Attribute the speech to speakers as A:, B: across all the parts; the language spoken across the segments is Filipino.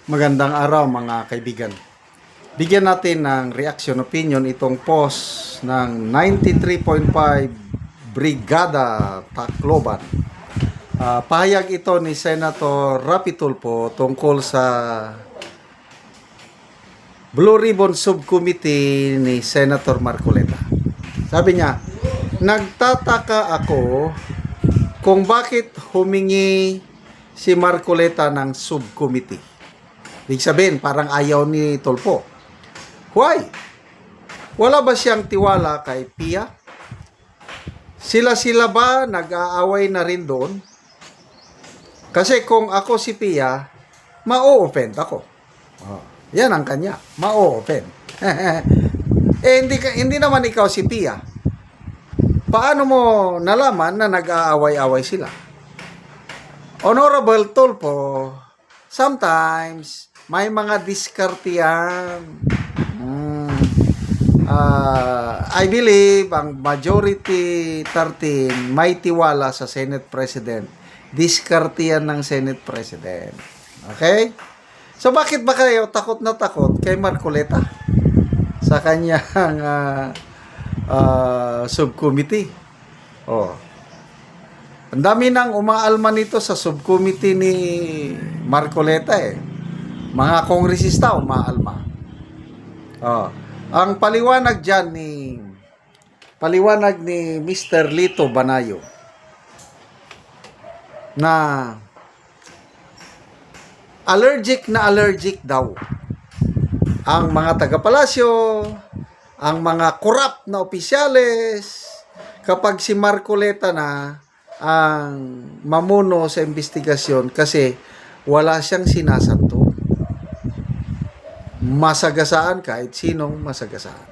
A: Magandang araw mga kaibigan. Bigyan natin ng reaction opinion itong post ng 93.5 Brigada Tacloban. Pahayag ito ni Senator Rapi Tulfo tungkol sa Blue Ribbon Subcommittee ni Senator Marcoleta. Sabi niya, nagtataka ako kung bakit humingi si Marcoleta ng subcommittee. Ibig sabihin, parang ayaw ni Tulfo. Why? Wala ba siyang tiwala kay Pia? Sila ba nag-aaway na rin doon? Kasi kung ako si Pia, ma-o-offend ako. Yan ang kanya, ma-o-offend. Hindi naman ikaw si Pia. Paano mo nalaman na nag-aaway-away sila? Honorable Tulfo, sometimes may mga diskarte yan. I believe ang majority 13 may tiwala sa Senate President. Diskarte yan ng Senate President. Okay? So bakit ba kayo takot na takot kay Marcoleta sa kanyang subcommittee? Ang dami nang umaalma nito sa subcommittee ni Marcoleta eh. Mga kongresista umaalma. Ang paliwanag diyan ni Mr. Lito Banayo na allergic daw ang mga taga-palasyo, ang mga corrupt na opisyales kapag si Marcoleta na ang mamuno sa investigasyon kasi wala siyang sinasanto. Masagasaan kahit sinong masagasaan.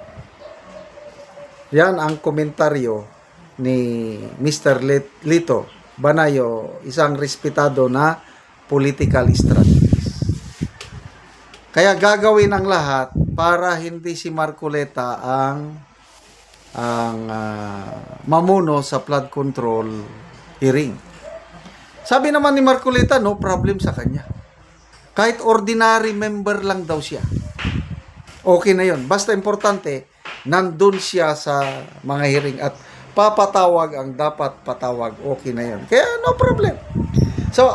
A: Yan ang komentaryo ni Mr. Lito Banayo, isang respetado na political strategist. Kaya gagawin ang lahat para hindi si Marcoleta ang mamuno sa flood control hearing. Sabi naman ni Marcoleta, no problem sa kanya. Kahit ordinary member lang daw siya. Okay na yon. Basta importante, nandun siya sa mga hearing at papatawag ang dapat patawag. Okay na yon. Kaya no problem. So,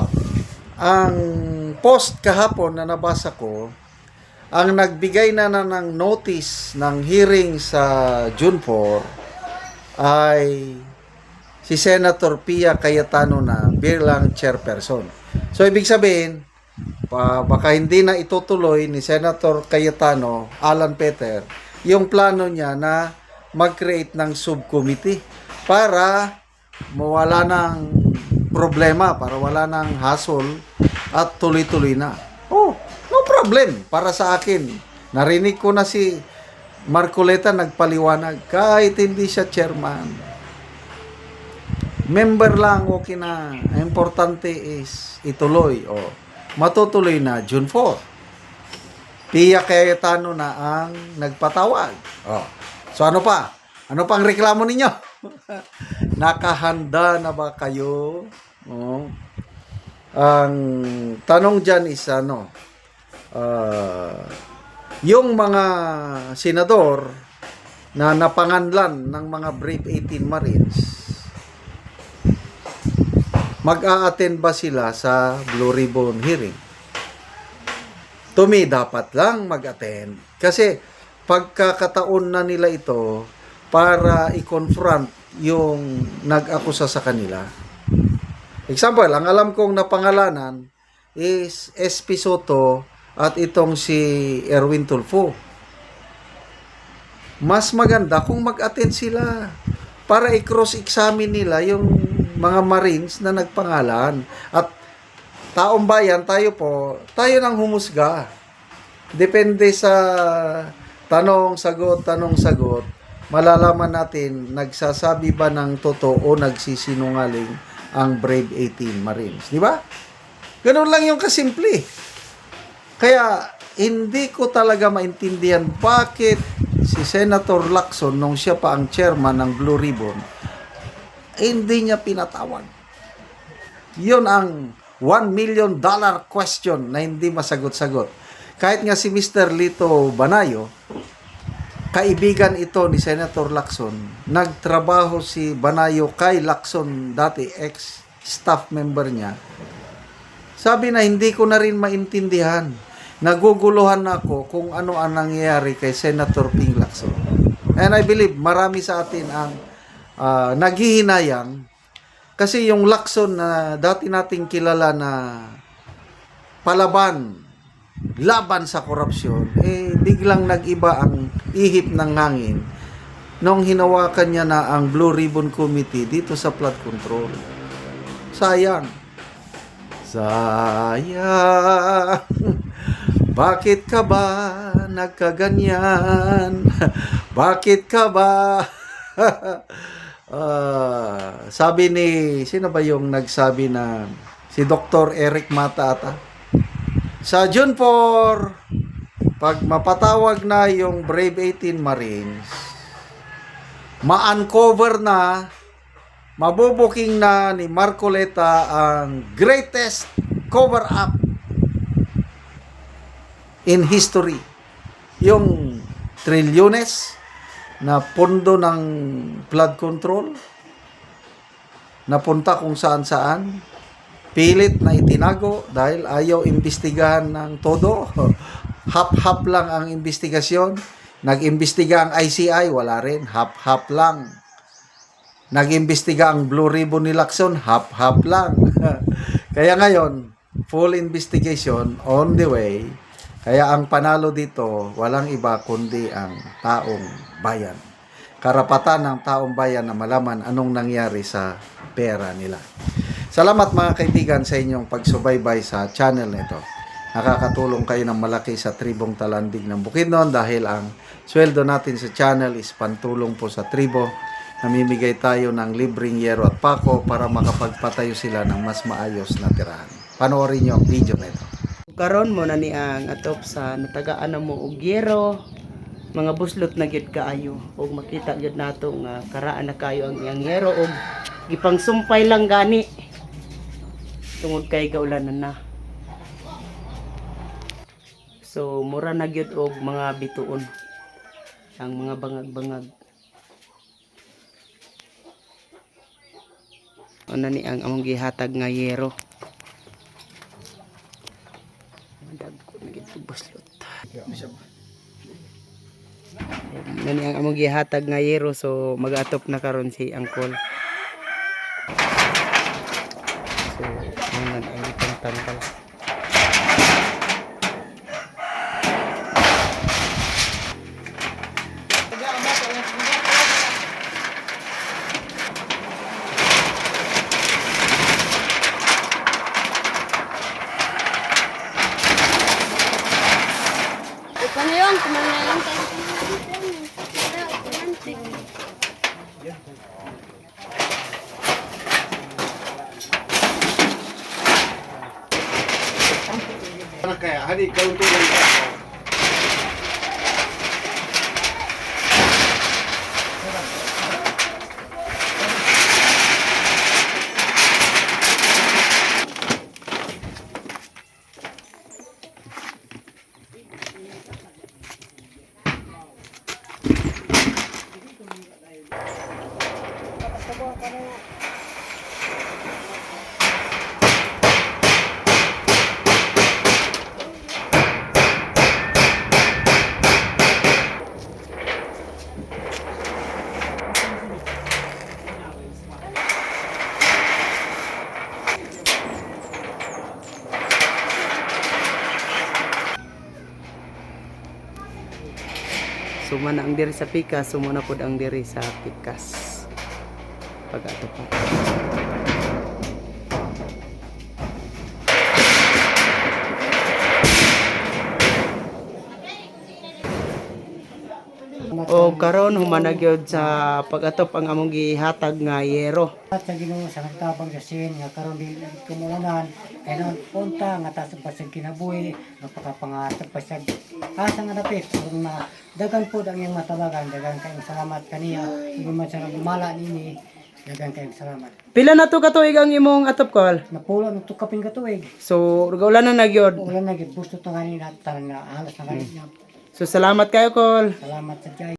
A: ang post kahapon na nabasa ko, ang nagbigay na ng notice ng hearing sa June 4 ay si Senator Pia Cayetano na bilang chairperson. So, ibig sabihin, baka hindi na itutuloy ni Senator Cayetano, Alan Peter, yung plano niya na mag-create ng subcommittee para mawala ng problema, para wala ng hassle at tuloy-tuloy na. No problem para sa akin. Narinig ko na si Marcoleta nagpaliwanag kahit hindi siya chairman. Member lang, okay na. Importante is ituloy. Matutuloy na June 4. Pia Cayetano na ang nagpatawag. So ano pa? Ano pang reklamo ninyo? Nakahanda na ba kayo? Ang tanong dyan is yung mga senador na napanganlan ng mga Brave 18 Marines, mag-a-attend ba sila sa Blue Ribbon hearing? To me, dapat lang mag-attend. Kasi pagkakataon na nila ito para i-confront yung nag-akusa sa kanila. Example, ang alam kong napangalanan is SP Soto at itong si Erwin Tulfo. Mas maganda kung mag-attend sila para i-cross-examine nila yung mga Marines na nagpangalan. At taong bayan, tayo nang humusga. Depende sa tanong-sagot, malalaman natin nagsasabi ba ng totoo o nagsisinungaling ang Brave 18 Marines. Di ba? Ganun lang yung kasimple. Kaya, hindi ko talaga maintindihan bakit si Senator Lacson, nung siya pa ang chairman ng Blue Ribbon, hindi niya pinatawag. Yun ang $1 million question na hindi masagot-sagot. Kahit nga si Mr. Lito Banayo, kaibigan ito ni Senator Lacson, nagtrabaho si Banayo kay Lacson dati, ex-staff member niya. Sabi na hindi ko na rin maintindihan. Naguguluhan ako kung ano ang nangyayari kay Senator Ping Lacson. And I believe marami sa atin ang naghihinayang kasi yung Lacson na dati nating kilala na laban sa korupsyon, biglang nag-iba ang ihip ng hangin nung hinawakan niya na ang Blue Ribbon Committee dito sa flood control. Sayang. Bakit ka ba nagkaganyan? Bakit ka ba? Sabi ni, sino ba yung nagsabi na, si Dr. Eric Mata ata? Sa June 4, pag mapatawag na yung Brave 18 Marines, ma-uncover na, mabubuking na ni Marcoleta ang greatest cover-up in history. Yung trilyones na pondo ng flood control, napunta kung saan-saan, pilit na itinago dahil ayaw imbestigahan ng todo. Hap-hap lang ang investigasyon. Nag-imbestiga ang ICI, wala rin. Hap-hap lang. Nag-imbestiga ang Blue Ribbon ni Lacson, hap-hap lang. Kaya ngayon, full investigation on the way. Kaya ang panalo dito, walang iba kundi ang taong bayan. Karapatan ng taong bayan na malaman anong nangyari sa pera nila. Salamat mga kaibigan sa inyong pagsubaybay sa channel nito. Nakakatulong kayo ng malaki sa tribong Talandig ng Bukidnon dahil ang sweldo natin sa channel is pantulong po sa tribo. Namimigay tayo ng libreng yero at pako para makapagpatayo sila ng mas maayos na tirahan. Panoorin nyo ang video na ito.
B: Karon mo na ni ang atop sa natagaan na mo og yero, mga buslot na gyud kaayo og makita gyud nato nga karaan na kayo ang iyang yero og gipang sumpay lang gani tungod kay gaulanan na. So mura na gyud og mga bituon ang mga bangag-bangag. Ano ni ang among gihatag nga yero. Nani ang among gihatag nga yero, so mag-atop na karon si Angkol. So ang itong tangkal.
C: Ngayon, kumangalan tayo.
A: Kaya, hari, kauntulan ka.
B: Suma na ang diri sa pikas, suma na pod ang diri sa pikas. Pag-atop pa. O karon humanag gyud sa pag-atop ang among gihatag nga yero.
D: At sa Ginoo sa nagtabang sa sin nga karon dili kumuunan kay non punta nga taas pa sa kinabuhi napakapangatag pa sa asa nga dapit kung dagan po ang iyang matabagan dagan kay salamat kaniya kung man sa gumala nini Dagan kayong salamat.
B: Pila na to katuig ang imong atop kol?
D: Napulo ng tukaping katuig.
B: So, ulan na nagyod.
D: Ulan na gid gusto to ganin at tarang na alas na ganin.
B: So, salamat kayo kol.
D: Salamat sa Diyay.